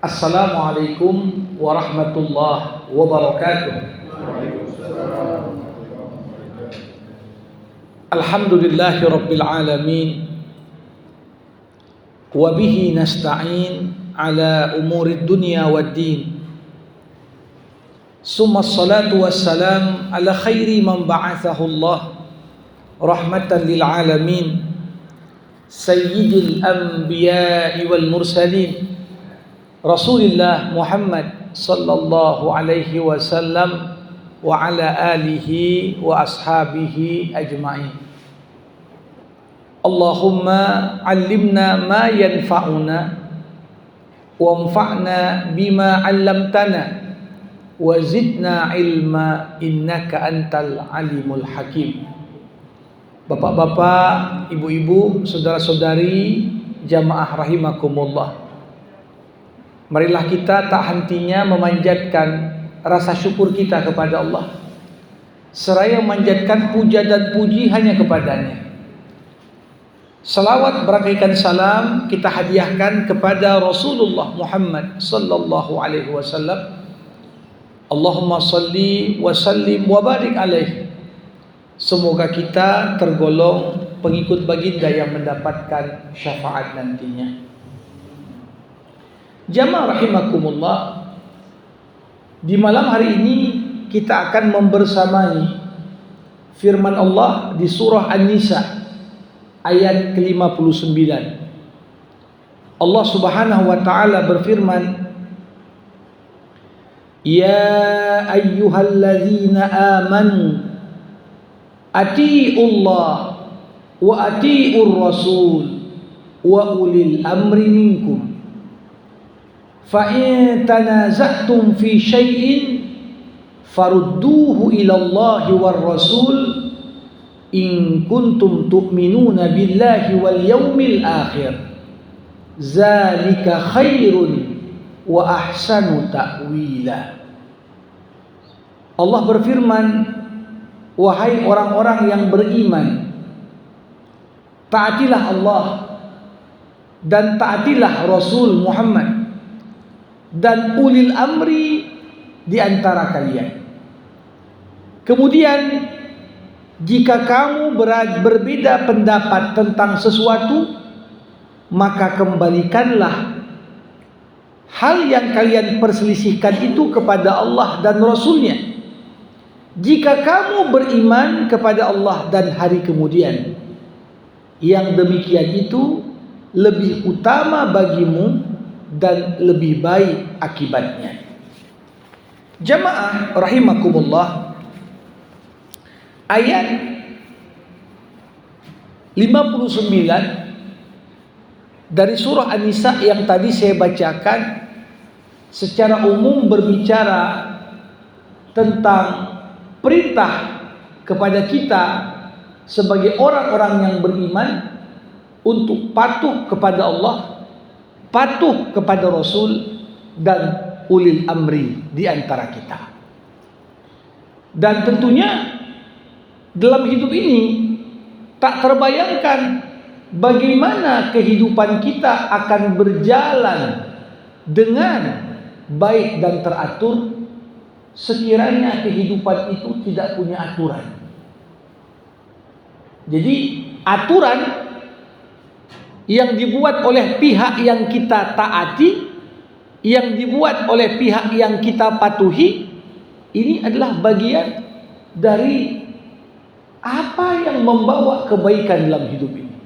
Assalamualaikum warahmatullahi wabarakatuh. Alhamdulillahi rabbil alamin. Wa bihi nasta'in ala umurid dunya waddin. Summa salatu wassalam ala khairi man ba'athahu Allah rahmatan lil alamin, sayyidil anbiya'i wal mursalin, Rasulillah Muhammad sallallahu alaihi wasallam wa ala alihi wa ashabihi ajma'in. Allahumma 'allimna ma yanfa'una wanfa'na bima 'allamtana wa zidna ilma innaka antal alimul hakim. Bapak-bapak, ibu-ibu, saudara-saudari, jamaah rahimakumullah. Marilah kita tak hentinya memanjatkan rasa syukur kita kepada Allah, seraya memanjatkan puja dan puji hanya kepadanya. Salawat berangkaikan salam kita hadiahkan kepada Rasulullah Muhammad sallallahu alaihi wasallam. Allahumma salli wa sallim wa barik alaihi. Semoga kita tergolong pengikut baginda yang mendapatkan syafaat nantinya. Jamaah rahimakumullah, di malam hari ini kita akan membersamai firman Allah di surah An-Nisa ayat ke-59. Allah Subhanahu wa taala berfirman, "Ya ayyuhalladzina amanu atiiullah wa atiiur rasul wa ulil amri minkum. فَإِن تَنَازَعْتُمْ فِي شَيْءٍ فَرُدُّوهُ إِلَى اللَّهِ وَالرَّسُولِ إِن كُنتُمْ تُؤْمِنُونَ بِاللَّهِ وَالْيَوْمِ الْآخِرِ ذَلِكَ خَيْرٌ وَأَحْسَنُ تَأْوِيلًا." Allah berfirman, wahai orang-orang yang beriman, taatilah Allah dan taatilah Rasul Muhammad dan ulil amri di antara kalian. Kemudian jika kamu berbeda pendapat tentang sesuatu, maka kembalikanlah hal yang kalian perselisihkan itu kepada Allah dan Rasulnya. Jika kamu beriman kepada Allah dan hari kemudian, yang demikian itu lebih utama bagimu dan lebih baik akibatnya. Jamaah rahimakumullah, ayat 59 dari surah An-Nisa yang tadi saya bacakan secara umum berbicara tentang perintah kepada kita sebagai orang-orang yang beriman untuk patuh kepada Allah, patuh kepada Rasul dan ulil amri di antara kita. Dan tentunya dalam hidup ini tak terbayangkan bagaimana kehidupan kita akan berjalan dengan baik dan teratur sekiranya kehidupan itu tidak punya aturan. Jadi aturan yang dibuat oleh pihak yang kita taati, yang dibuat oleh pihak yang kita patuhi, ini adalah bagian dari apa yang membawa kebaikan dalam hidup ini.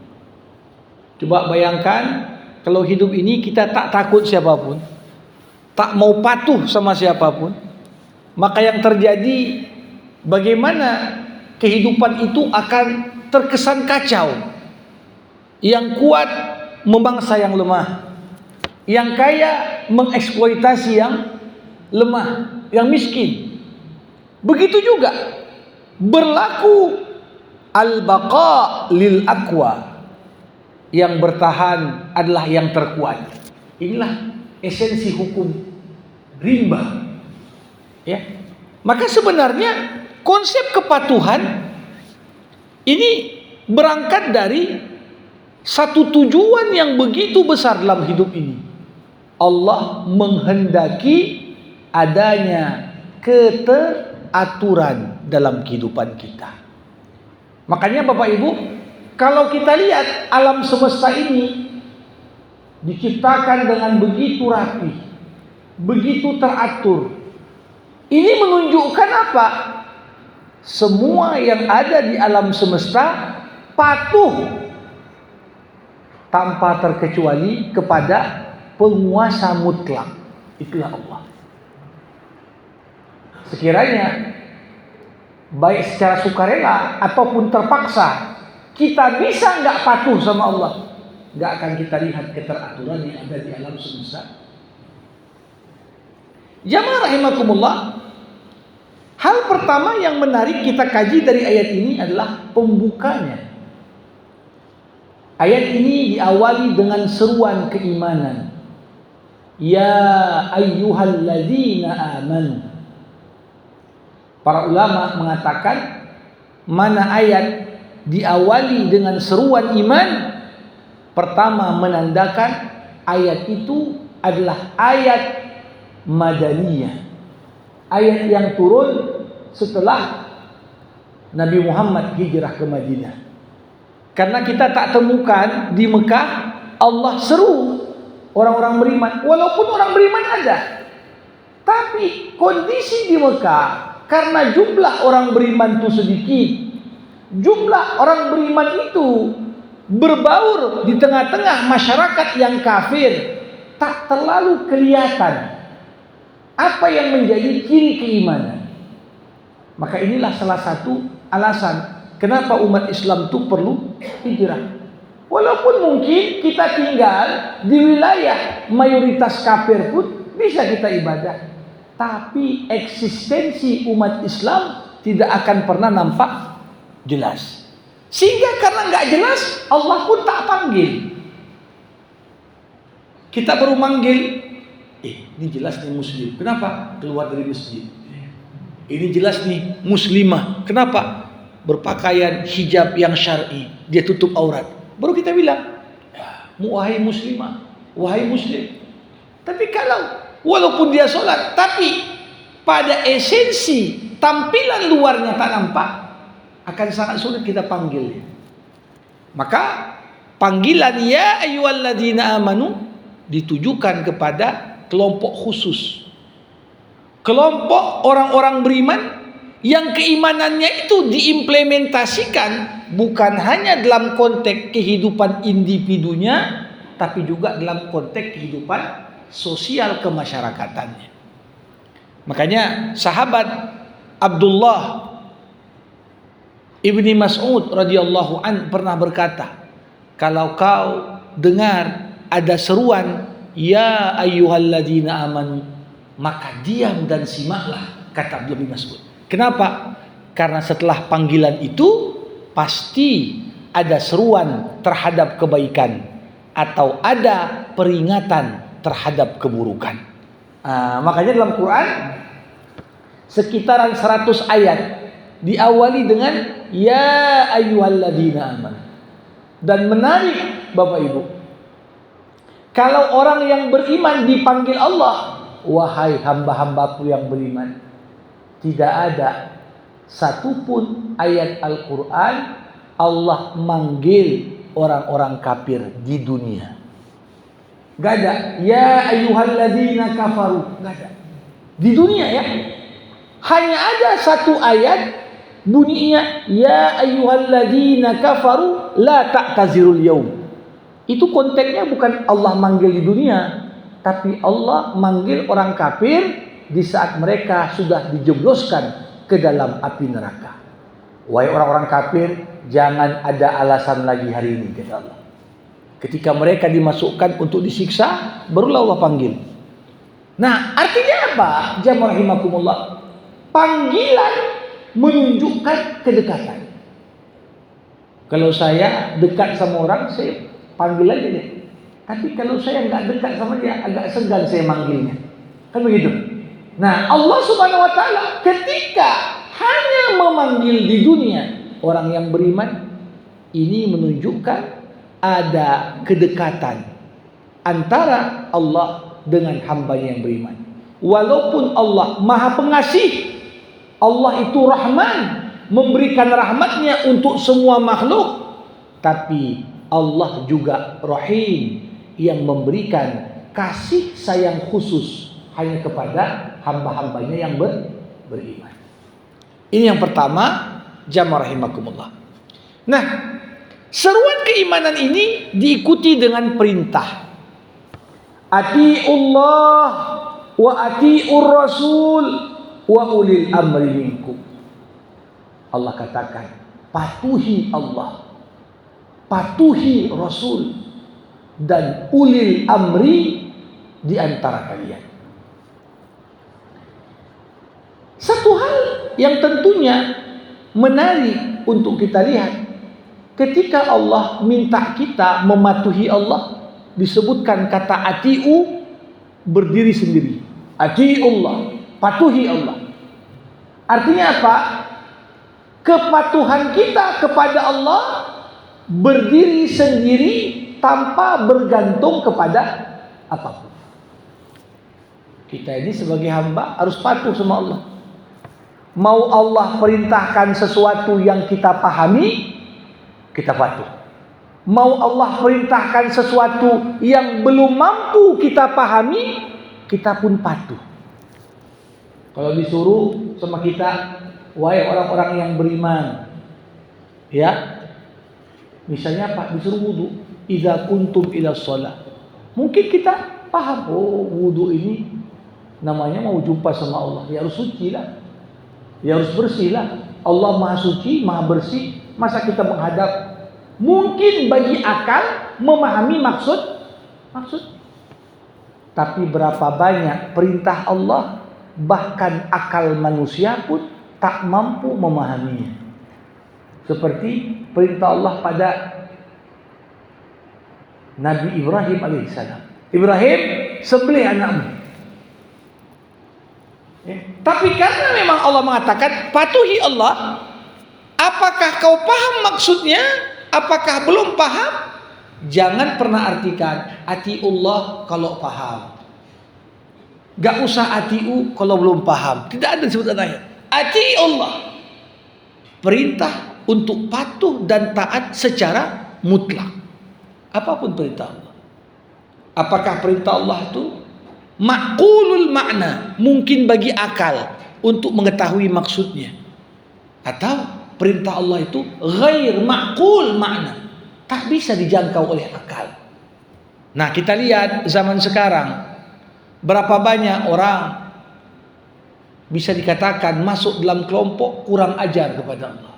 Coba bayangkan kalau hidup ini kita tak takut siapapun, tak mau patuh sama siapapun, maka yang terjadi bagaimana kehidupan itu akan terkesan kacau. Yang kuat memangsa yang lemah, yang kaya mengeksploitasi yang lemah, yang miskin. Begitu juga berlaku al-baqa lil aqwa, yang bertahan adalah yang terkuat. Inilah esensi hukum rimba. Ya. Maka sebenarnya konsep kepatuhan ini berangkat dari satu tujuan yang begitu besar dalam hidup ini, Allah menghendaki adanya keteraturan dalam kehidupan kita. Makanya Bapak Ibu, kalau kita lihat alam semesta ini diciptakan dengan begitu rapi, begitu teratur. Ini menunjukkan apa? Semua yang ada di alam semesta patuh tanpa terkecuali kepada penguasa mutlak. Itulah Allah. Sekiranya baik secara sukarela ataupun terpaksa kita bisa nggak patuh sama Allah, nggak akan kita lihat keteraturan yang ada di alam semesta. Jamaah rahimakumullah, hal pertama yang menarik kita kaji dari ayat ini adalah pembukanya. Ayat ini diawali dengan seruan keimanan. Ya ayyuhalladzina amanu. Para ulama mengatakan mana ayat diawali dengan seruan iman, pertama menandakan ayat itu adalah ayat Madaniyah, ayat yang turun setelah Nabi Muhammad hijrah ke Madinah. Karena kita tak temukan di Mekah Allah seru orang-orang beriman, walaupun orang beriman ada. Tapi kondisi di Mekah, karena jumlah orang beriman itu sedikit, jumlah orang beriman itu berbaur di tengah-tengah masyarakat yang kafir, tak terlalu kelihatan apa yang menjadi ciri keimanan. Maka inilah salah satu alasan kenapa umat Islam itu perlu hijrah. Walaupun mungkin kita tinggal di wilayah mayoritas kafir pun bisa kita ibadah, tapi eksistensi umat Islam tidak akan pernah nampak jelas. Sehingga karena nggak jelas, Allah pun tak panggil. Kita baru manggil, ini jelas nih muslim, kenapa keluar dari masjid? Ini jelas nih muslimah, kenapa berpakaian hijab yang syar'i, dia tutup aurat. Baru kita bilang, wahai muslimah, wahai muslim. Tapi kalau walaupun dia sholat, tapi pada esensi tampilan luarnya tak nampak, akan sangat sulit kita panggil. Maka panggilan ya ayyuhalladzina amanu ditujukan kepada kelompok khusus, kelompok orang-orang beriman yang keimanannya itu diimplementasikan bukan hanya dalam konteks kehidupan individunya, tapi juga dalam konteks kehidupan sosial kemasyarakatannya. Makanya sahabat Abdullah Ibni Mas'ud radhiyallahu an pernah berkata, kalau kau dengar ada seruan ya ayyuhalladzina amanu, maka diam dan simaklah, kata Abdullah bin Mas'ud. Kenapa? Karena setelah panggilan itu pasti ada seruan terhadap kebaikan atau ada peringatan terhadap keburukan. Makanya dalam Quran sekitaran 100 ayat diawali dengan ya ayyuhalladzina amanu. Dan menarik Bapak Ibu, kalau orang yang beriman dipanggil Allah, wahai hamba-hambaku yang beriman, tidak ada satupun ayat Al-Quran Allah manggil orang-orang kafir di dunia. Gak ada ya ayyuhalladzina kafaru, gak ada di dunia ya. Hanya ada satu ayat bunyinya ya ayyuhalladzina kafaru la ta'tazirul yaum. Itu konteksnya bukan Allah manggil di dunia, tapi Allah manggil orang kafir di saat mereka sudah dijebloskan ke dalam api neraka. Wahai orang-orang kafir, jangan ada alasan lagi hari ini, kata Allah. Ketika mereka dimasukkan untuk disiksa, barulah Allah panggil. Nah, artinya apa? Jamaah rahimakumullah. Panggilan menunjukkan kedekatan. Kalau saya dekat sama orang, saya panggil aja deh. Tapi kalau saya nggak dekat sama dia, agak segan saya manggilnya. Kan begitu. Nah, Allah Subhanahu wa taala ketika hanya memanggil di dunia orang yang beriman, ini menunjukkan ada kedekatan antara Allah dengan hambanya yang beriman. Walaupun Allah Maha Pengasih, Allah itu Rahman, memberikan rahmatnya untuk semua makhluk, tapi Allah juga Rahim, yang memberikan kasih sayang khusus hanya kepada hamba-hambanya yang beriman. Ini yang pertama, jamaah rahimakumullah. Nah, seruan keimanan ini diikuti dengan perintah. Atiullah wa atiur rasul wa ulil amri minkum. Allah katakan, patuhi Allah, patuhi Rasul, dan ulil amri di antara kalian. Satu hal yang tentunya menarik untuk kita lihat, ketika Allah minta kita mematuhi Allah, disebutkan kata atiu berdiri sendiri. Atiullah, patuhi Allah. Artinya apa? Kepatuhan kita kepada Allah berdiri sendiri tanpa bergantung kepada apapun. Kita ini sebagai hamba harus patuh sama Allah. Mau Allah perintahkan sesuatu yang kita pahami, kita patuh. Mau Allah perintahkan sesuatu yang belum mampu kita pahami, kita pun patuh. Kalau disuruh sama kita, wahai orang-orang yang beriman, ya, misalnya Pak disuruh wudu, idza kuntum ila shalah. Mungkin kita paham, oh wudu ini namanya mau jumpa sama Allah, ya harus suci lah, ya harus bersih lah. Allah Maha Suci, Maha Bersih, masa kita menghadap? Mungkin bagi akal memahami maksud. Tapi berapa banyak perintah Allah, bahkan akal manusia pun tak mampu memahaminya. Seperti perintah Allah pada Nabi Ibrahim alaihissalam. Ibrahim, sembelih anakmu. Tapi karena memang Allah mengatakan patuhi Allah, apakah kau paham maksudnya? Apakah belum paham? Jangan pernah artikan atiullah kalau paham. Gak usah atiu kalau belum paham. Tidak ada disebut ayat. Atiullah, perintah untuk patuh dan taat secara mutlak. Apapun perintah Allah. Apakah perintah Allah itu maqulul makna, mungkin bagi akal untuk mengetahui maksudnya, atau perintah Allah itu ghair maqul makna, tak bisa dijangkau oleh akal. Nah, kita lihat zaman sekarang, berapa banyak orang bisa dikatakan masuk dalam kelompok kurang ajar kepada Allah.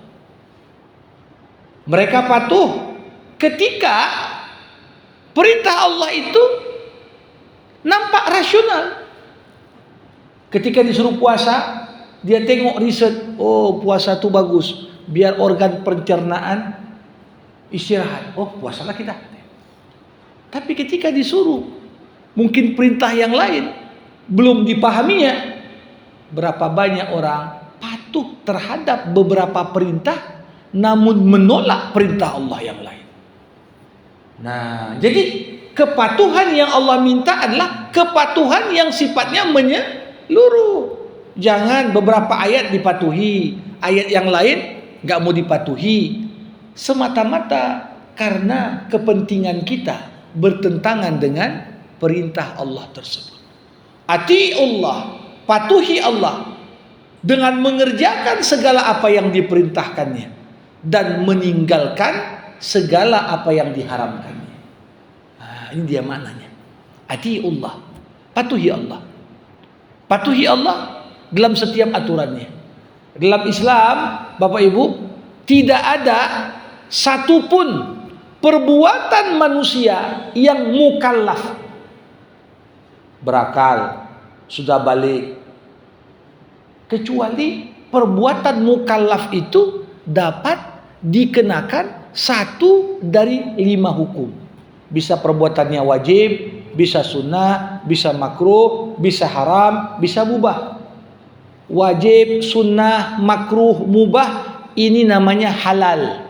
Mereka patuh ketika perintah Allah itu nampak rasional. Ketika disuruh puasa, dia tengok riset, oh puasa itu bagus, biar organ pencernaan istirahat. Oh, puasalah kita. Tapi ketika disuruh mungkin perintah yang lain belum dipahaminya, berapa banyak orang patuh terhadap beberapa perintah namun menolak perintah Allah yang lain. Nah, jadi kepatuhan yang Allah minta adalah kepatuhan yang sifatnya menyeluruh. Jangan beberapa ayat dipatuhi, ayat yang lain gak mau dipatuhi, semata-mata karena kepentingan kita bertentangan dengan perintah Allah tersebut. Atiullah, patuhi Allah dengan mengerjakan segala apa yang diperintahkannya dan meninggalkan segala apa yang diharamkannya. Nah, ini dia maknanya. Atiullah, patuhi Allah. Patuhi Allah dalam setiap aturannya. Dalam Islam, Bapak Ibu, tidak ada satupun perbuatan manusia yang mukallaf, berakal, sudah balik, kecuali perbuatan mukallaf itu dapat dikenakan satu dari 5 hukum. Bisa perbuatannya wajib, bisa sunnah, bisa makruh, bisa haram, bisa mubah. Wajib, sunnah, makruh, mubah, ini namanya halal.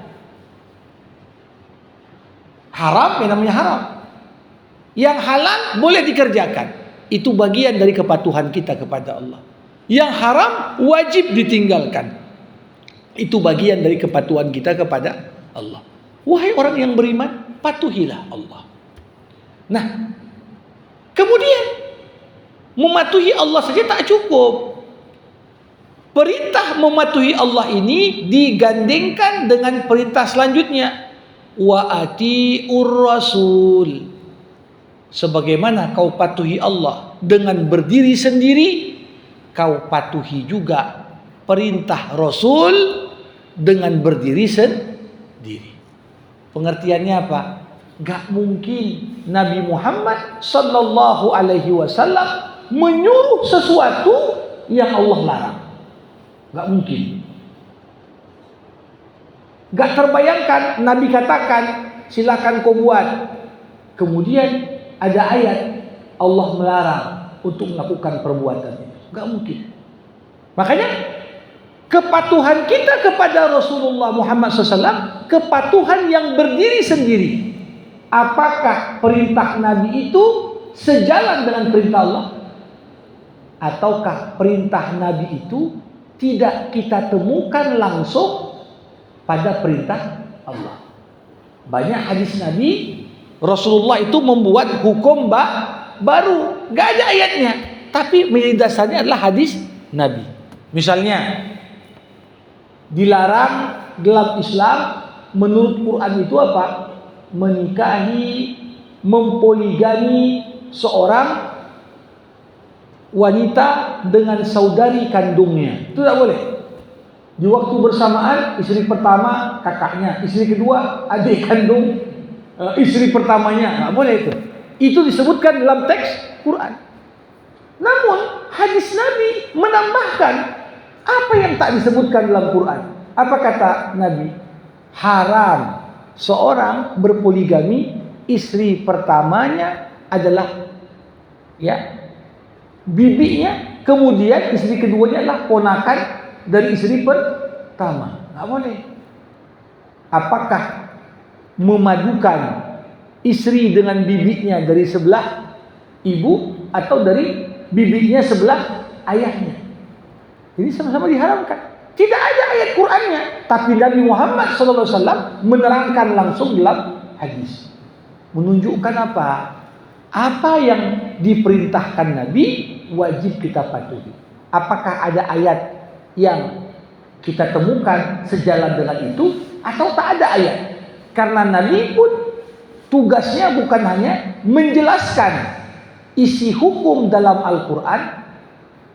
Haram, ini namanya haram. Yang halal boleh dikerjakan. itu bagian dari kepatuhan kita kepada Allah. Yang haram wajib ditinggalkan. Itu bagian dari kepatuhan kita kepada Allah. Wahai orang yang beriman, patuhilah Allah. Nah, kemudian mematuhi Allah saja tak cukup. Perintah mematuhi Allah ini digandengkan dengan perintah selanjutnya. Wa atiur rasul. Sebagaimana kau patuhi Allah dengan berdiri sendiri, kau patuhi juga perintah Rasul dengan berdiri sendiri. Pengertiannya apa? Gak mungkin Nabi Muhammad sallallahu alaihi wasallam menyuruh sesuatu yang Allah larang. Gak mungkin. Gak terbayangkan Nabi katakan silakan kau buat. Kemudian ada ayat Allah melarang untuk melakukan perbuatan itu. Gak mungkin. Makanya kepatuhan kita kepada Rasulullah Muhammad SAW, kepatuhan yang berdiri sendiri. Apakah perintah Nabi itu sejalan dengan perintah Allah? Ataukah perintah Nabi itu tidak kita temukan langsung pada perintah Allah? Banyak hadis Nabi, Rasulullah itu membuat hukum baru, gak ada ayatnya, tapi menjadi dasarnya adalah hadis Nabi. Misalnya, dilarang dalam Islam menurut Quran itu apa? Menikahi, mempoligami seorang wanita dengan saudari kandungnya. Itu tidak boleh. Di waktu bersamaan, istri pertama kakaknya, istri kedua adik kandung istri pertamanya, nggak boleh itu. Itu disebutkan dalam teks Quran. Namun hadis Nabi menambahkan apa yang tak disebutkan dalam Quran. Apa kata Nabi? Haram seorang berpoligami, istri pertamanya adalah bibinya, kemudian istri keduanya adalah ponakan dari istri pertama. Nggak boleh. Apakah memadukan istri dengan bibinya dari sebelah ibu atau dari bibinya sebelah ayahnya? Jadi sama-sama diharamkan. Tidak ada ayat Qur'annya, tapi Nabi Muhammad SAW menerangkan langsung dalam hadis. Menunjukkan apa? Apa yang diperintahkan Nabi wajib kita patuhi. Apakah ada ayat yang kita temukan sejalan dengan itu atau tak ada ayat? Karena Nabi pun tugasnya bukan hanya menjelaskan isi hukum dalam Al-Quran,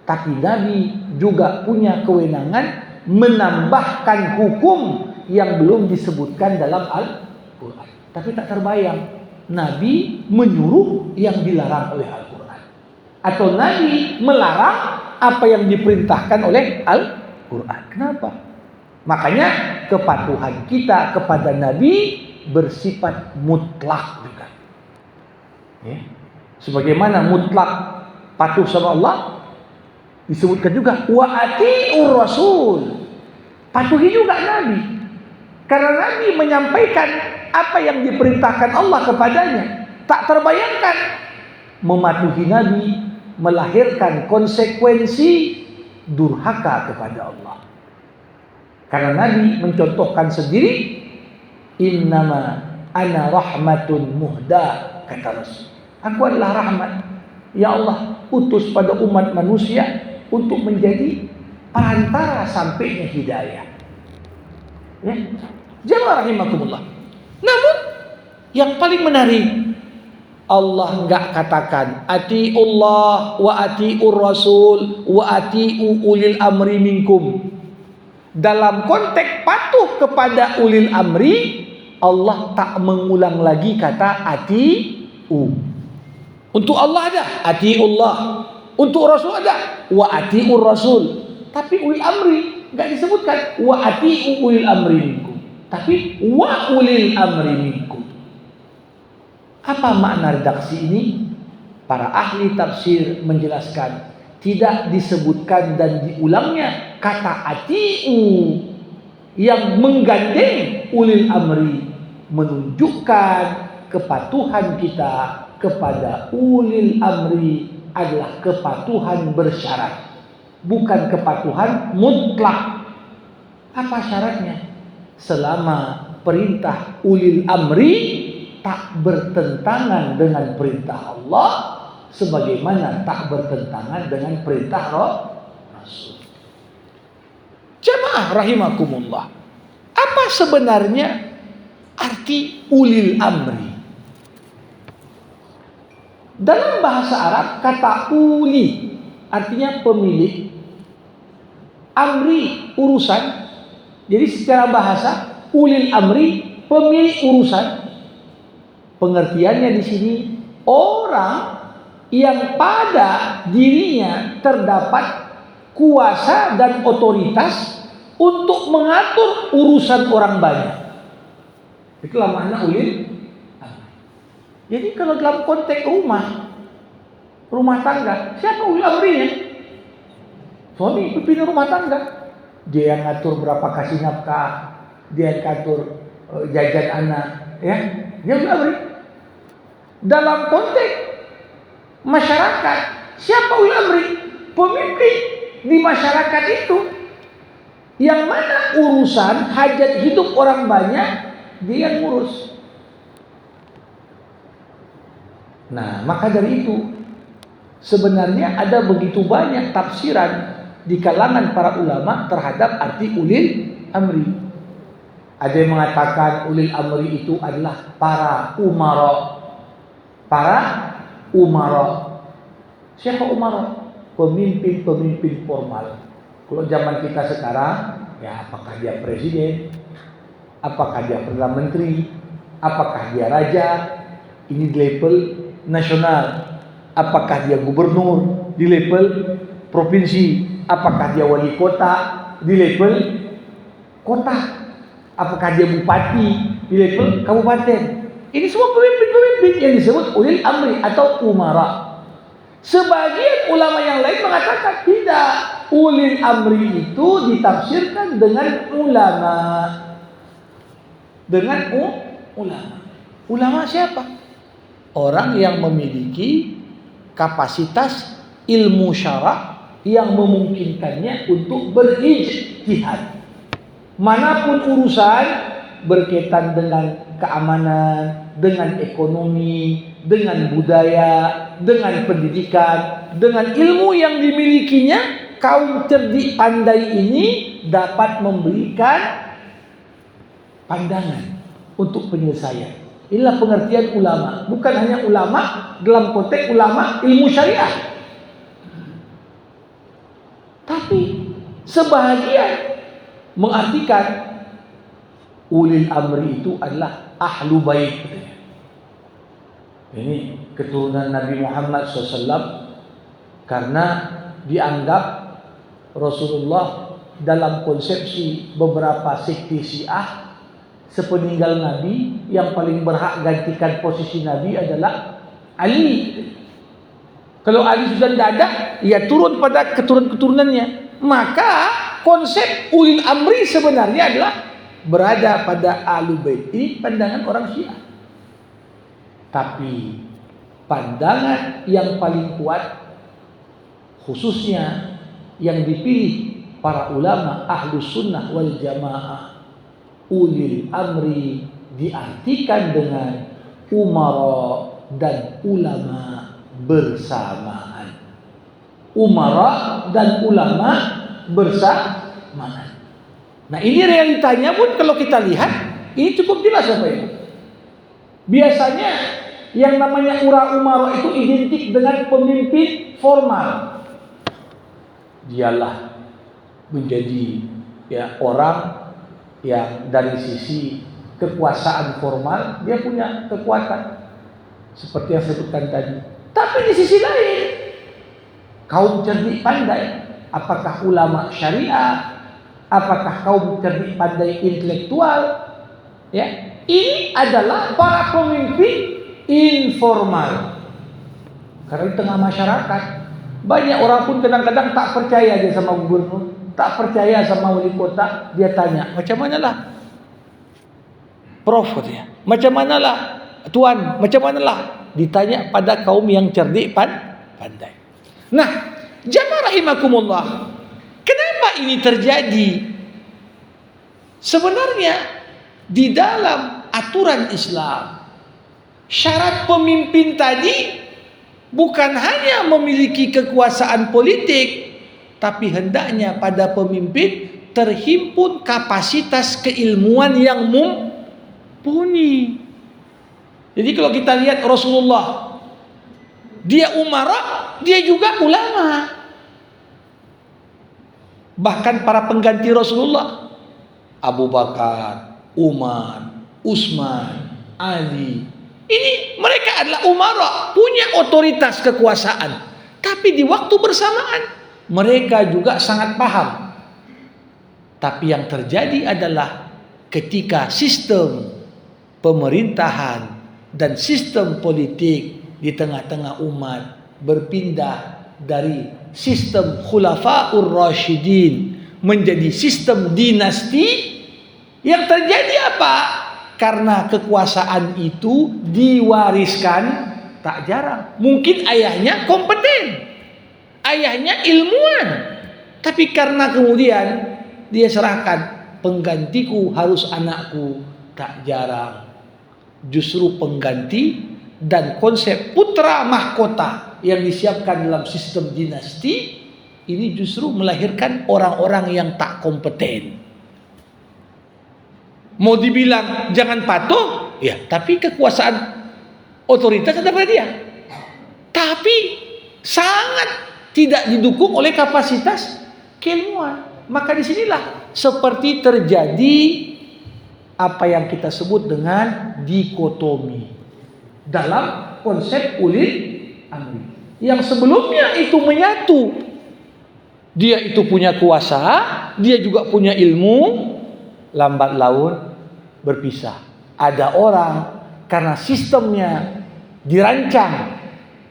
tapi Nabi juga punya kewenangan menambahkan hukum yang belum disebutkan dalam Al-Quran. Tapi tak terbayang Nabi menyuruh yang dilarang oleh Al-Quran, atau Nabi melarang apa yang diperintahkan oleh Al-Quran. Kenapa? Makanya kepatuhan kita kepada Nabi bersifat mutlak juga. Sebagaimana mutlak patuh sama Allah, disebutkan juga wa atiur rasul. Patuhi juga Nabi. Karena Nabi menyampaikan apa yang diperintahkan Allah kepadanya. Tak terbayangkan mematuhi Nabi melahirkan konsekuensi durhaka kepada Allah. Karena Nabi mencontohkan sendiri, innama ana rahmatun muhda, kata Rasul. Aku adalah rahmat. Ya Allah utus pada umat manusia untuk menjadi perantara sampainya hidayah. Jemaah rahimakumullah. Namun yang paling menarik, Allah enggak katakan atiullah wa atiur rasul wa atiu ulil amri minkum. Dalam konteks patuh kepada ulil amri, Allah tak mengulang lagi kata atiu. Untuk Allah ada atiullah, untuk Rasul ada wa atiur rasul. Tapi ulil amri enggak disebutkan wa atiu ulil amri minkum, tapi wa ulil amri minkum. Apa makna redaksi ini? Para ahli tafsir menjelaskan tidak disebutkan dan diulangnya kata atiu yang menggandeng ulil amri, menunjukkan kepatuhan kita kepada ulil amri adalah kepatuhan bersyarat, bukan kepatuhan mutlak. Apa syaratnya? Selama perintah ulil amri tak bertentangan dengan perintah Allah, sebagaimana tak bertentangan dengan perintah Rasul. Jamaah rahimakumullah. Apa sebenarnya arti ulil amri? Dalam bahasa Arab kata uli artinya pemilik, amri urusan. Jadi secara bahasa ulil amri pemilik urusan. Pengertiannya di sini orang yang pada dirinya terdapat kuasa dan otoritas untuk mengatur urusan orang banyak. Itulah makna ulil amri. Jadi kalau dalam konteks rumah tangga, siapa ulil amrinya? Suami, pimpinan rumah tangga. Dia yang ngatur berapa kasih nafkah, dia yang ngatur jajan anak, ya. Dia ulil amri. Dalam konteks masyarakat, siapa ulil amri? Pemimpin di masyarakat itu. Yang mana urusan hajat hidup orang banyak dia yang ngurus. Nah, maka dari itu sebenarnya ada begitu banyak tafsiran di kalangan para ulama terhadap arti ulil amri. Ada yang mengatakan ulil amri itu adalah para umara. Para umara. Siapa umara? Pemimpin-pemimpin formal. Kalau zaman kita sekarang, ya apakah dia presiden, apakah dia perdana menteri, apakah dia raja, ini di level nasional, apakah dia gubernur di level provinsi, apakah dia wali kota di level kota, apakah dia bupati di level kabupaten. Ini semua pemimpin-pemimpin yang disebut ulil amri atau umara. Sebagian ulama yang lain mengatakan tidak, ulil amri itu ditafsirkan dengan ulama. Dengan ulama. Ulama siapa? Orang yang memiliki kapasitas ilmu syara yang memungkinkannya untuk berijtihad. Manapun urusan berkaitan dengan keamanan, dengan ekonomi, dengan budaya, dengan pendidikan, dengan ilmu yang dimilikinya, kaum cerdik pandai ini dapat memberikan pandangan untuk penyelesaian. Inilah pengertian ulama. Bukan hanya ulama dalam konteks ulama ilmu syariah, tapi sebahagian mengartikan ulil amri itu adalah ahlu bait. Ini keturunan Nabi Muhammad SAW, karena dianggap Rasulullah dalam konsepsi beberapa sekte Syiah sepeninggal Nabi yang paling berhak gantikan posisi Nabi adalah Ali. Kalau Ali sudah tidak ada, ia turun pada keturunan-keturunannya. Maka konsep ulil amri sebenarnya adalah berada pada ahlu bait. Ini pandangan orang Syiah. Tapi pandangan yang paling kuat, khususnya yang dipilih para ulama ahlu sunnah wal jamaah, ulil amri diartikan dengan umara dan ulama bersamaan. Umara dan ulama bersamaan. Nah, ini realitanya pun kalau kita lihat, ini cukup jelas Bapak Ibu. Biasanya yang namanya umara itu identik dengan pemimpin formal. Dialah menjadi orang yang dari sisi kekuasaan formal dia punya kekuatan seperti yang saya sebutkan tadi. Tapi di sisi lain kaum cerdik pandai, apakah ulama syariah, apakah kaum cerdik pandai intelektual, ini adalah para pemimpin informal. Karena di tengah masyarakat banyak orang pun kadang-kadang tak percaya dia sama gubernur, tak percaya sama wali kota. Dia tanya, macam mana lah Prof katanya, macam mana lah Tuan, macam mana lah. Ditanya pada kaum yang cerdik pandai. Nah, jamaah rahimakumullah, kenapa ini terjadi? Sebenarnya di dalam aturan Islam, syarat pemimpin tadi bukan hanya memiliki kekuasaan politik, tapi hendaknya pada pemimpin terhimpun kapasitas keilmuan yang mumpuni. Jadi kalau kita lihat Rasulullah, dia umara, dia juga ulama. Bahkan para pengganti Rasulullah, Abu Bakar, Umar, Utsman, Ali, ini mereka adalah umara, punya otoritas kekuasaan. Tapi di waktu bersamaan mereka juga sangat paham. Tapi yang terjadi adalah ketika sistem pemerintahan dan sistem politik di tengah-tengah umat berpindah dari sistem khulafaur rasyidin menjadi sistem dinasti, yang terjadi apa? Karena kekuasaan itu diwariskan tak jarang. Mungkin ayahnya kompeten, ayahnya ilmuwan, tapi karena kemudian dia serahkan, penggantiku harus anakku, tak jarang justru pengganti dan konsep putra mahkota yang disiapkan dalam sistem dinasti ini justru melahirkan orang-orang yang tak kompeten. Mau dibilang jangan patuh, ya, tapi kekuasaan otoritas ada pada dia. Tapi sangat tidak didukung oleh kapasitas keilmuan. Maka disinilah seperti terjadi apa yang kita sebut dengan dikotomi dalam konsep ulil amri. Yang sebelumnya itu menyatu, dia itu punya kuasa, dia juga punya ilmu, lambat laun berpisah. Ada orang karena sistemnya dirancang,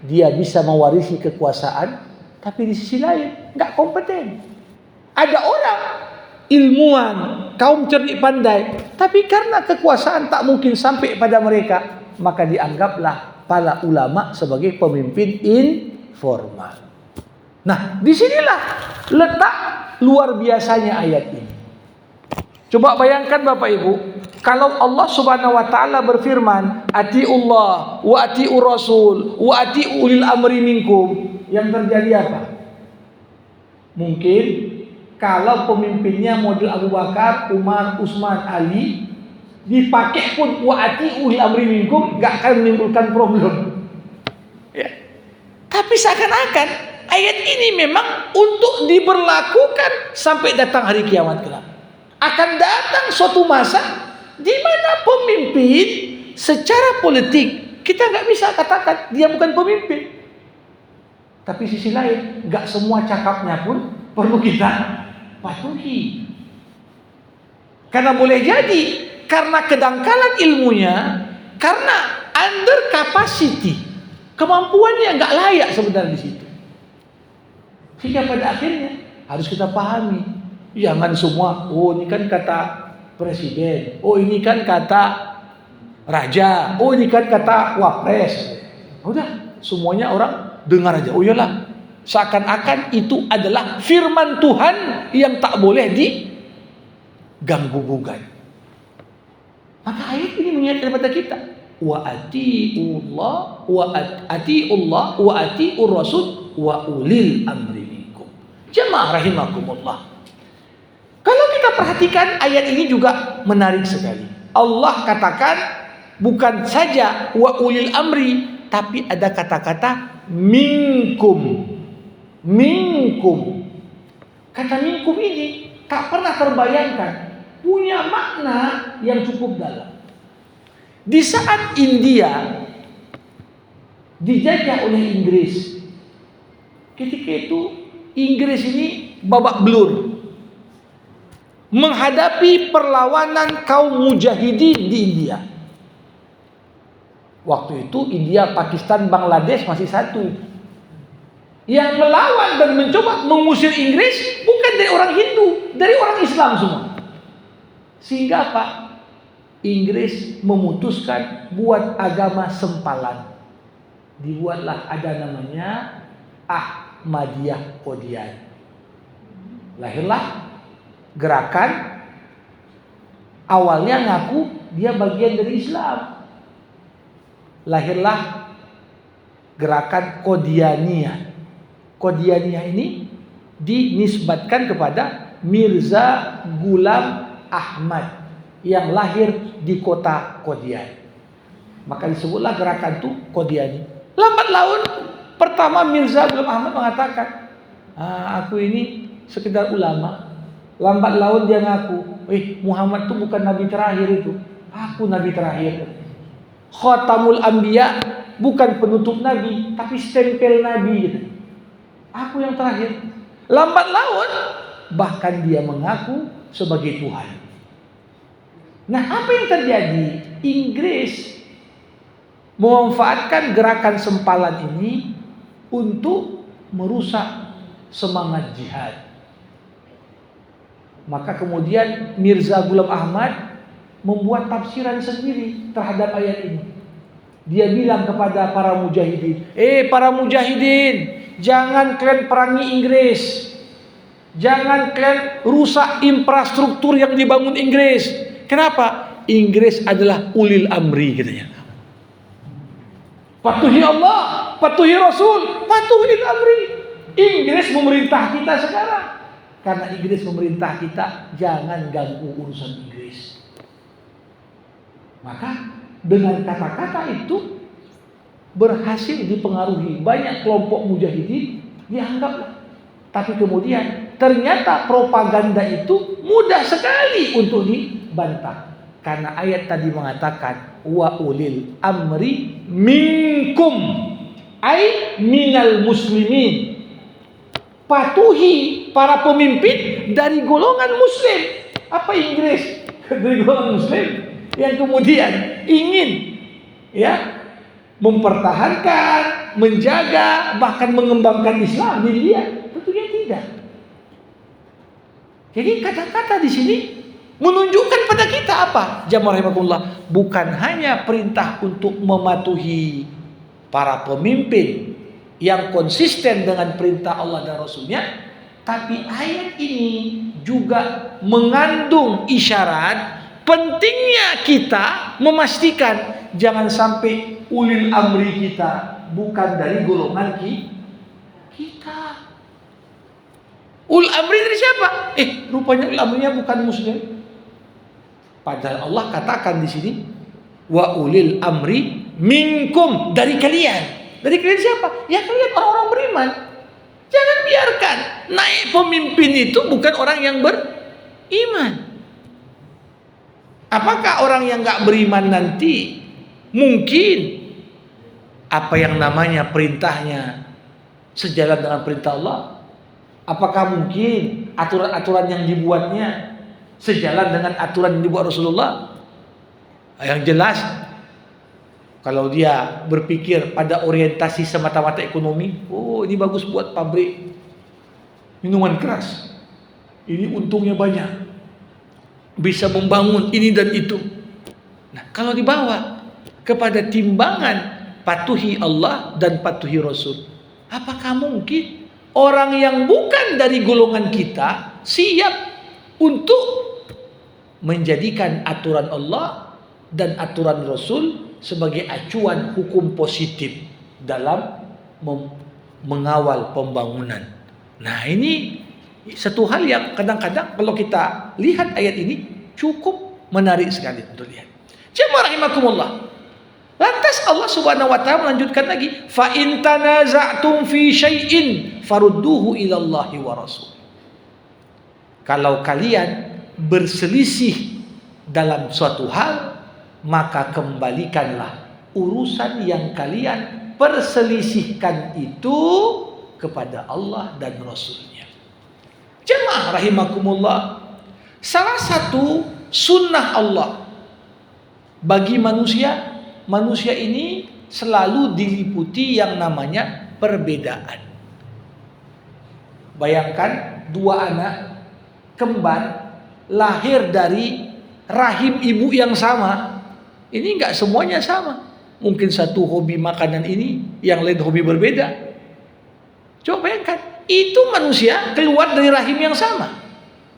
dia bisa mewarisi kekuasaan, tapi di sisi lain nggak kompeten. Ada orang ilmuwan, kaum cerdik pandai, tapi karena kekuasaan tak mungkin sampai pada mereka, maka dianggaplah para ulama sebagai pemimpin informal. Nah, disinilah letak luar biasanya ayat ini. Coba bayangkan Bapak Ibu, kalau Allah Subhanahu wa taala berfirman, "Atiullah wa atiur rasul wa ati'u ulil amri minkum." Yang terjadi apa? Mungkin kalau pemimpinnya model Abu Bakar, Umar, Utsman, Ali, dipakai pun wa ati'u ulil amri minkum, enggak akan menimbulkan problem. Ya. Tapi seakan-akan ayat ini memang untuk diberlakukan sampai datang hari kiamat kelak. Akan datang suatu masa di mana pemimpin secara politik kita nggak bisa katakan dia bukan pemimpin. Tapi sisi lain, nggak semua cakapnya pun perlu kita patuhi. Karena boleh jadi karena kedangkalan ilmunya, karena under capacity, kemampuannya nggak layak sebenarnya di situ. Sehingga pada akhirnya harus kita pahami, jangan semua, oh ini kan kata presiden, oh ini kan kata raja, oh ini kan kata wapres. Udah, semuanya orang dengar aja. Oh iyalah, seakan-akan itu adalah firman Tuhan yang tak boleh diganggu gugat. Maka ayat ini mengingatkan kepada kita, wa atiullah wa atiur rasul wa ulil amri minkum. Jemaah rahimakumullah. Kalau kita perhatikan ayat ini juga menarik sekali. Allah katakan bukan saja wa ulil amri, tapi ada kata-kata minkum. Minkum. Kata minkum ini tak pernah terbayangkan, punya makna yang cukup dalam. Di saat India dijajah oleh Inggris, ketika itu Inggris ini babak belur menghadapi perlawanan kaum mujahidin di India. Waktu itu India, Pakistan, Bangladesh masih satu. Yang melawan dan mencoba mengusir Inggris bukan dari orang Hindu, dari orang Islam semua. Sehingga apa? Inggris memutuskan buat agama sempalan. Dibuatlah ada namanya Ahmadiyah Qadiani. Lahirlah gerakan, awalnya ngaku dia bagian dari Islam. Lahirlah gerakan Qadianiyah. Qadianiyah ini dinisbatkan kepada Mirza Ghulam Ahmad yang lahir di kota Qadian. Maka disebutlah gerakan itu Qadiani. Lambat laun pertama Mirza Ghulam Ahmad mengatakan, aku ini sekedar ulama. Lambat laun dia ngaku, Muhammad itu bukan nabi terakhir itu. Aku nabi terakhir. Khatamul Anbiya, bukan penutup nabi, tapi stempel nabi gitu. Aku yang terakhir. Lambat laun bahkan dia mengaku sebagai Tuhan. Nah, apa yang terjadi? Inggris memanfaatkan gerakan sempalan ini untuk merusak semangat jihad. Maka kemudian Mirza Ghulam Ahmad membuat tafsiran sendiri terhadap ayat ini. Dia bilang kepada para mujahidin, para mujahidin, jangan kalian perangi Inggris. Jangan kalian rusak infrastruktur yang dibangun Inggris. Kenapa? Inggris adalah ulil amri katanya. Patuhi Allah, patuhi Rasul, patuhi amri. Inggris memerintah kita sekarang. Karena Inggris memerintah kita, jangan ganggu urusan Inggris. Maka dengan kata-kata itu berhasil dipengaruhi banyak kelompok mujahidin, dianggaplah. Tapi kemudian ternyata propaganda itu mudah sekali untuk dibantah. Karena ayat tadi mengatakan wa ulil amri minkum ay minal muslimin. Patuhi para pemimpin dari golongan muslim. Apa Inggris? Dari golongan muslim yang kemudian ingin mempertahankan, menjaga, bahkan mengembangkan Islam di dia. Tentunya tidak. Jadi kata-kata di sini menunjukkan pada kita apa? Jamaah rahimakumullah, bukan hanya perintah untuk mematuhi para pemimpin yang konsisten dengan perintah Allah dan Rasulnya, tapi ayat ini juga mengandung isyarat pentingnya kita memastikan jangan sampai ulil amri kita bukan dari golongan kita. Ulil amri dari siapa? Rupanya ulil amrinya bukan muslim. Padahal Allah katakan di sini wa ulil amri minkum, dari kalian. Dari kalian siapa? Ya kalian orang-orang beriman. Jangan biarkan naik pemimpin itu bukan orang yang beriman. Apakah orang yang gak beriman nanti mungkin apa yang namanya perintahnya sejalan dengan perintah Allah? Apakah mungkin aturan-aturan yang dibuatnya sejalan dengan aturan yang dibuat Rasulullah? Yang jelas, kalau dia berpikir pada orientasi semata-mata ekonomi, ini bagus buat pabrik minuman keras, ini untungnya banyak, bisa membangun ini dan itu. Nah, kalau dibawa kepada timbangan patuhi Allah dan patuhi Rasul, apakah mungkin orang yang bukan dari golongan kita siap untuk menjadikan aturan Allah dan aturan Rasul sebagai acuan hukum positif dalam mengawal pembangunan? Nah, ini satu hal yang kadang-kadang kalau kita lihat ayat ini cukup menarik sekali untuk lihat. Jemaah rahimakumullah. Lantas Allah Subhanahu wa taala melanjutkan lagi, fa in tanaza'tum fi syai'in farudduhu ila Allahi wa Rasul. Kalau kalian berselisih dalam suatu hal, maka kembalikanlah urusan yang kalian perselisihkan itu kepada Allah dan Rasulnya. Jemaah rahimakumullah, salah satu sunnah Allah bagi manusia ini selalu diliputi yang namanya perbedaan. Bayangkan dua anak kembar lahir dari rahim ibu yang sama, ini enggak semuanya sama. Mungkin satu hobi makanan ini, yang lain hobi berbeda. Coba bayangkan, itu manusia keluar dari rahim yang sama.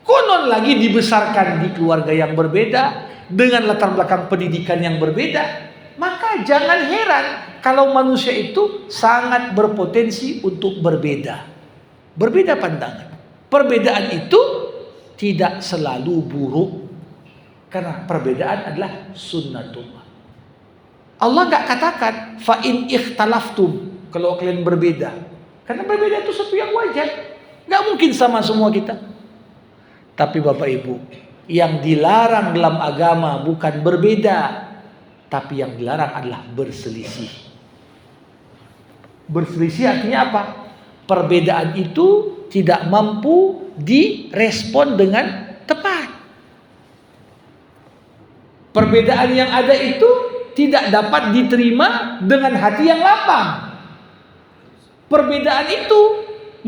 Konon lagi dibesarkan di keluarga yang berbeda, dengan latar belakang pendidikan yang berbeda. Maka jangan heran kalau manusia itu sangat berpotensi untuk berbeda. Berbeda pandangan. Perbedaan itu tidak selalu buruk. Karena perbedaan adalah sunnatullah. Allah gak katakan fa in ikhtalaftum, kalau kalian berbeda. Karena berbeda itu sesuatu yang wajar. Gak mungkin sama semua kita. Tapi Bapak Ibu, yang dilarang dalam agama bukan berbeda, tapi yang dilarang adalah berselisih. Berselisih artinya apa? Perbedaan itu tidak mampu direspon dengan tepat. Perbedaan yang ada itu tidak dapat diterima dengan hati yang lapang. Perbedaan itu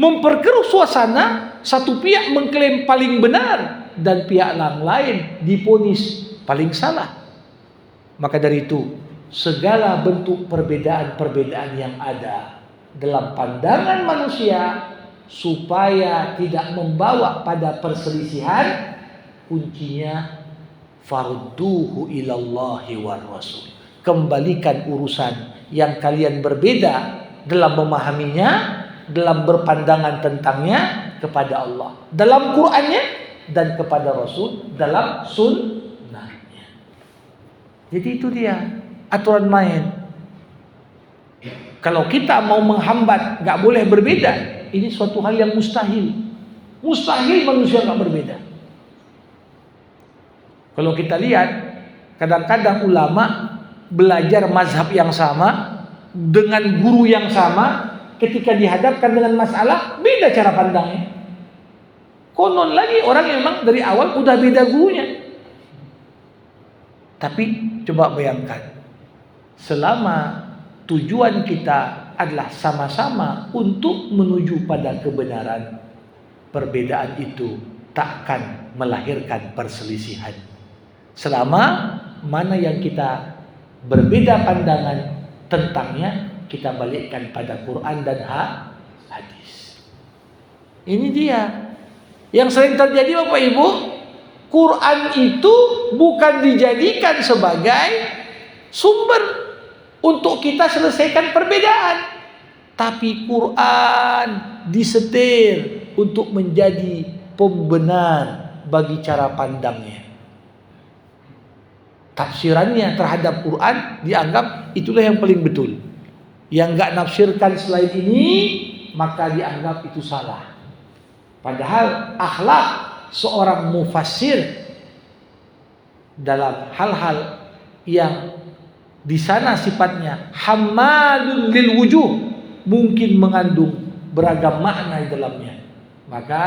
memperkeruh suasana, satu pihak mengklaim paling benar dan pihak yang lain diponis paling salah. Maka dari itu, segala bentuk perbedaan-perbedaan yang ada dalam pandangan manusia supaya tidak membawa pada perselisihan, kuncinya farduhu ilallahi war rasul. Kembalikan urusan yang kalian berbeda dalam memahaminya, dalam berpandangan tentangnya kepada Allah dalam Qur'annya dan kepada Rasul dalam sunnahnya. Jadi itu dia aturan main. Kalau kita mau menghambat gak boleh berbeda, ini suatu hal yang mustahil. Mustahil manusia gak berbeda. Kalau kita lihat, kadang-kadang ulama belajar mazhab yang sama dengan guru yang sama, ketika dihadapkan dengan masalah beda cara pandangnya. Konon lagi orang yang memang dari awal udah beda gurunya. Tapi coba bayangkan, selama tujuan kita adalah sama-sama untuk menuju pada kebenaran, perbedaan itu tak akan melahirkan perselisihan. Selama mana yang kita berbeda pandangan tentangnya, kita balikkan pada Quran dan hadis. Ini dia yang sering terjadi Bapak Ibu. Quran itu bukan dijadikan sebagai sumber untuk kita selesaikan perbedaan, tapi Quran disetir untuk menjadi pembenar bagi cara pandangnya. Tafsirannya terhadap Quran dianggap itulah yang paling betul. Yang gak nafsirkan selain ini maka dianggap itu salah. Padahal akhlak seorang mufassir dalam hal-hal yang di sana sifatnya hammadun lil wujuh, mungkin mengandung beragam makna di dalamnya. Maka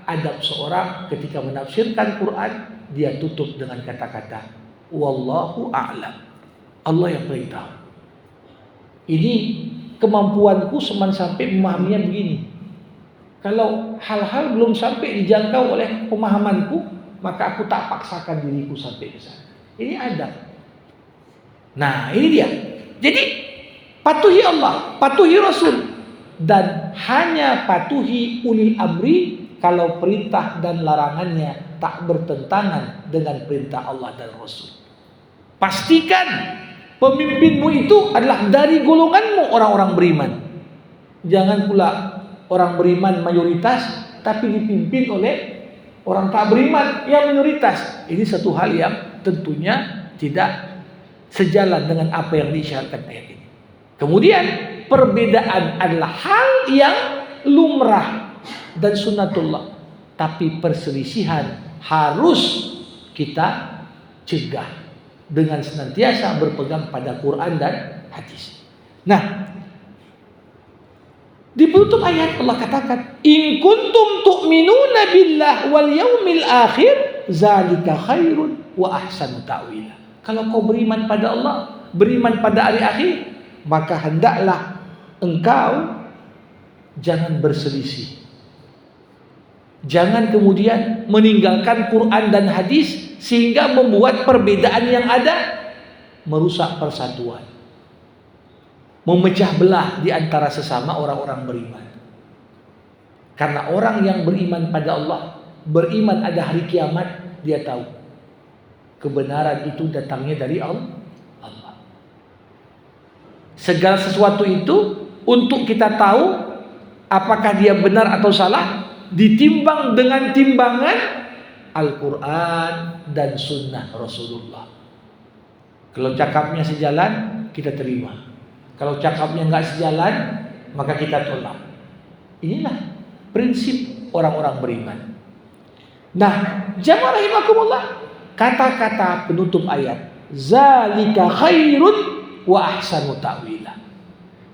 adab seorang ketika menafsirkan Quran, dia tutup dengan kata-kata wallahu a'lam. Allah yang paling tahu. Ini kemampuanku cuma sampai memahaminya begini. Kalau hal-hal belum sampai dijangkau oleh pemahamanku, maka aku tak paksakan diriku sampai ke sana. Ini adab. Nah, ini dia. Jadi patuhi Allah, patuhi Rasul, dan hanya patuhi ulil amri kalau perintah dan larangannya tak bertentangan dengan perintah Allah dan Rasul. Pastikan pemimpinmu itu adalah dari golonganmu orang-orang beriman. Jangan pula orang beriman mayoritas tapi dipimpin oleh orang tak beriman yang minoritas. Ini satu hal yang tentunya tidak sejalan dengan apa yang disyaratkan ayat ini. Kemudian perbedaan adalah hal yang lumrah dan sunnatullah, tapi perselisihan harus kita cegah dengan senantiasa berpegang pada Quran dan hadis. Nah, di penutup ayat Allah katakan, in kuntum tu'minuna billah wal yaumil akhir zalika khairun wa ahsanu ta'wila. Kalau kau beriman pada Allah, beriman pada hari akhir, maka hendaklah engkau jangan berselisih. Jangan kemudian meninggalkan Quran dan hadis sehingga membuat perbedaan yang ada merusak persatuan, memecah belah di antara sesama orang-orang beriman. Karena orang yang beriman pada Allah, beriman ada hari kiamat, dia tahu kebenaran itu datangnya dari Allah. Segala sesuatu itu untuk kita tahu apakah dia benar atau salah, ditimbang dengan timbangan Al-Quran dan Sunnah Rasulullah. Kalau cakapnya sejalan, kita terima. Kalau cakapnya nggak sejalan, maka kita tolak. Inilah prinsip orang-orang beriman. Nah, jamaah rahimakumullah, kata-kata penutup ayat, zalika khairun wa ahsanu ta'wila.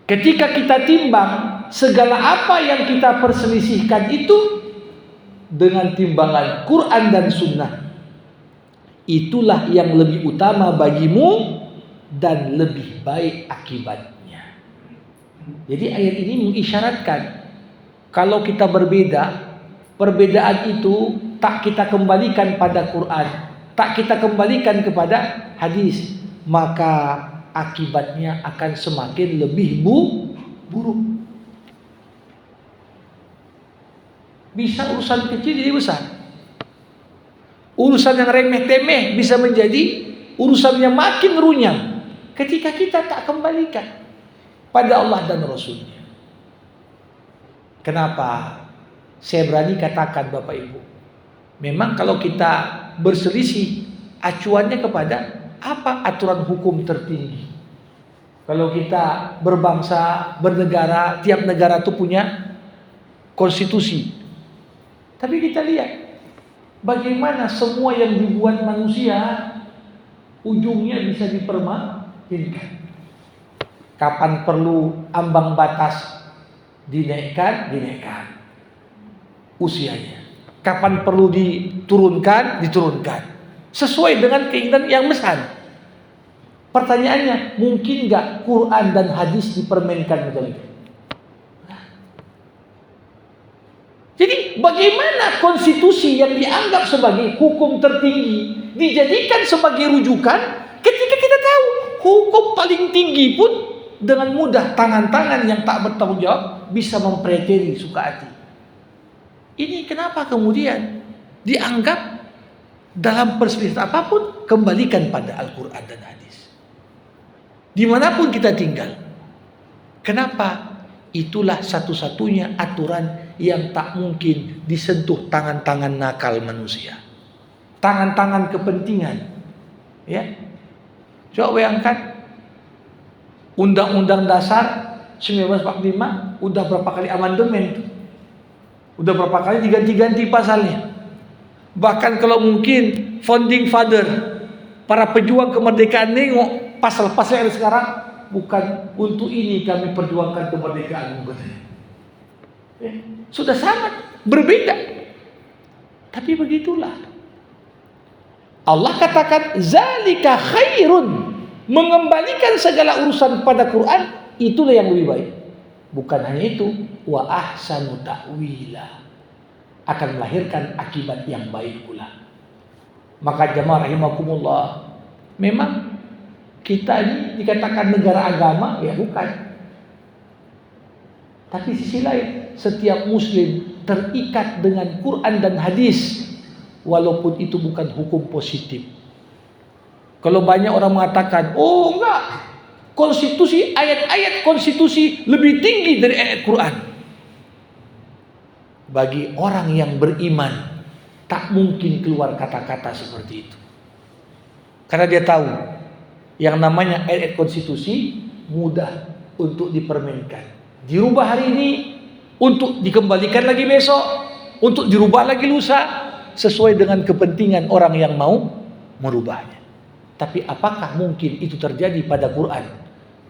Ketika kita timbang segala apa yang kita perselisihkan itu dengan timbangan Quran dan Sunnah, itulah yang lebih utama bagimu dan lebih baik akibatnya. Jadi ayat ini mengisyaratkan kalau kita berbeda, perbedaan itu tak kita kembalikan pada Quran, tak kita kembalikan kepada hadis, maka akibatnya akan semakin lebih buruk. Bisa urusan kecil jadi besar. Urusan yang remeh-temeh bisa menjadi urusan yang makin runyam ketika kita tak kembalikan pada Allah dan Rasulnya. Kenapa? Saya berani katakan Bapak Ibu, memang kalau kita berselisih, acuannya kepada apa aturan hukum tertinggi. Kalau kita berbangsa, bernegara, tiap negara itu punya konstitusi. Tapi kita lihat bagaimana semua yang dibuat manusia ujungnya bisa dipermainkan. Kapan perlu ambang batas dinaikkan usianya. Kapan perlu diturunkan sesuai dengan keinginan yang besar. Pertanyaannya, mungkin nggak Quran dan hadis dipermainkan macam itu? Jadi bagaimana konstitusi yang dianggap sebagai hukum tertinggi dijadikan sebagai rujukan ketika kita tahu hukum paling tinggi pun dengan mudah tangan-tangan yang tak bertanggung jawab bisa mempreteli suka hati. Ini kenapa kemudian dianggap dalam perspektif apapun kembalikan pada Al-Quran dan hadis. Dimanapun kita tinggal. Kenapa? Itulah satu-satunya aturan yang tak mungkin disentuh tangan-tangan nakal manusia. Tangan-tangan kepentingan. Ya. Coba bayangkan Undang-Undang Dasar 1945 udah berapa kali amandemen? Udah berapa kali diganti-ganti pasalnya? Bahkan kalau mungkin founding father, para pejuang kemerdekaan nengok pasal-pasal yang sekarang, bukan untuk ini kami perjuangkan kemerdekaan. Sudah sangat berbeda. Tapi begitulah. Allah katakan zalika khairun, mengembalikan segala urusan pada Quran, itulah yang lebih baik. Bukan hanya itu, wa ahsanu ta'wila, akan melahirkan akibat yang baik pula. Maka jamaah rahimakumullah, memang kita ini dikatakan negara agama, ya bukan. Tapi sisi lain, setiap muslim terikat dengan Quran dan hadis, walaupun itu bukan hukum positif. Kalau banyak orang mengatakan, oh enggak, konstitusi, ayat-ayat konstitusi lebih tinggi dari ayat Quran. Bagi orang yang beriman, tak mungkin keluar kata-kata seperti itu. Karena dia tahu, yang namanya ayat konstitusi mudah untuk dipermainkan. Dirubah hari ini, untuk dikembalikan lagi besok, untuk dirubah lagi lusa, sesuai dengan kepentingan orang yang mau merubahnya. Tapi apakah mungkin itu terjadi pada Quran?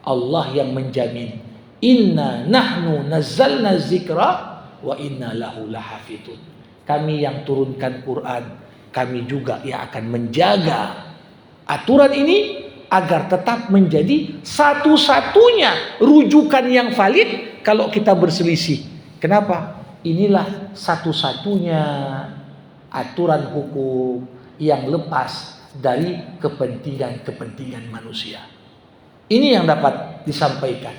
Allah yang menjamin, inna nahnu nazzalna zikra wa inna lahu lahafidun. Kami yang turunkan Quran, kami juga yang akan menjaga aturan ini agar tetap menjadi satu-satunya rujukan yang valid kalau kita berselisih. Kenapa? Inilah satu-satunya aturan hukum yang lepas dari kepentingan-kepentingan manusia. Ini yang dapat disampaikan.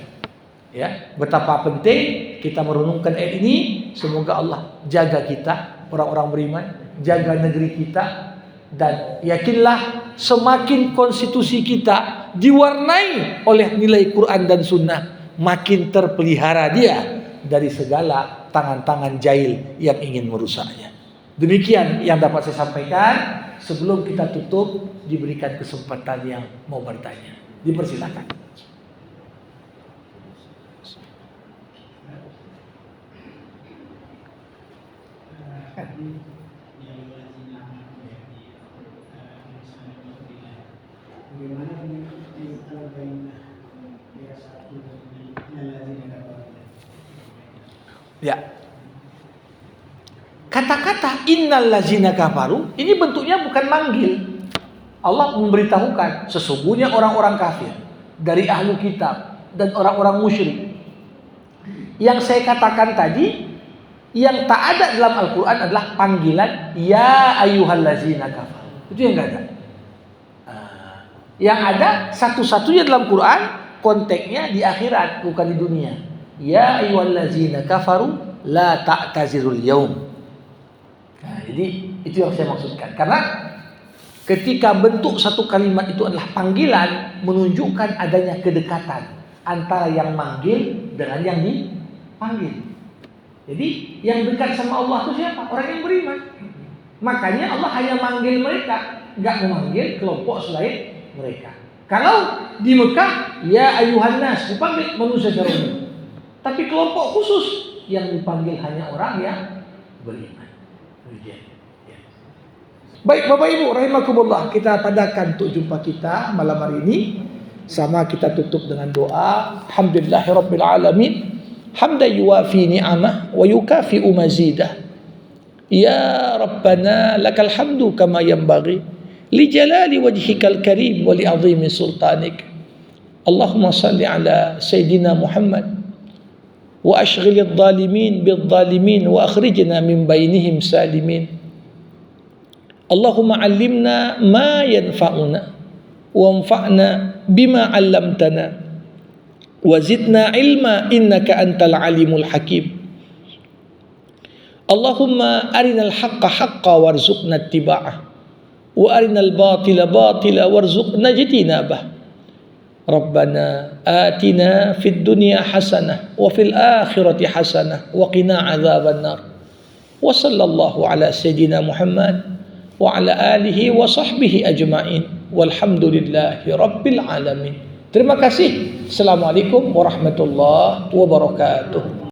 Ya, betapa penting kita merenungkan ayat ini. Semoga Allah jaga kita, orang-orang beriman, jaga negeri kita, dan yakinlah semakin konstitusi kita diwarnai oleh nilai Quran dan Sunnah, makin terpelihara dia dari segala tangan-tangan jahil yang ingin merusaknya. Demikian yang dapat saya sampaikan. Sebelum kita tutup, diberikan kesempatan yang mau bertanya. Dipersilakan. Ya. Kata-kata innal ladzina kafaru ini bentuknya bukan manggil. Allah memberitahukan sesungguhnya orang-orang kafir dari ahlu kitab dan orang-orang musyrik. Yang saya katakan tadi, yang tak ada dalam Al-Quran adalah panggilan ya ayyuhallazina kafaru. Itu yang enggak ada. Yang ada satu-satunya dalam Quran konteksnya di akhirat, bukan di dunia. Ya ayyuhallazina kafaru la ta'tazirul yaum. Nah, jadi itu yang saya maksudkan. Karena ketika bentuk satu kalimat itu adalah panggilan, menunjukkan adanya kedekatan antara yang manggil dengan yang dipanggil. Jadi yang dekat sama Allah itu siapa? Orang yang beriman. Makanya Allah hanya manggil mereka, nggak memanggil kelompok selain mereka. Kalau di Mekah, ya ayuhan nas, dipanggil manusia secara umum. Tapi kelompok khusus yang dipanggil hanya orang yang beriman. Baik Bapak Ibu rahimakumullah, kita padakan untuk jumpa kita malam hari ini. Sama kita tutup dengan doa. Alhamdulillahirabbil alamin. Hamdan yuwafi ni'amah wa yukafi'u mazidah. Ya Rabbana lakal hamdu kama yanbaghi li jalali wajhikal karim wa li 'azimi sultanik. Allahumma salli ala Sayyidina Muhammad wa ashghilidh dhalimin bidh dhalimin wa akhrijna min bainihim salimin. Allahumma 'allimna ma yanfa'una wanfa'na bima 'allamtana wa zidna ilma innaka antal alimul hakim. Allahumma arinal haqqa haqqa warzuqna ittiba'ah wa arinal batila batila warzuqna ijtinabah. Rabbana atina fid dunya hasanah wa fil akhirati hasanah wa qina adzaban nar. Wa sallallahu ala sayyidina Muhammad wa ala alihi wa sahbihi ajma'in walhamdulillahi rabbil alamin. Terima kasih. Assalamualaikum warahmatullahi wabarakatuh.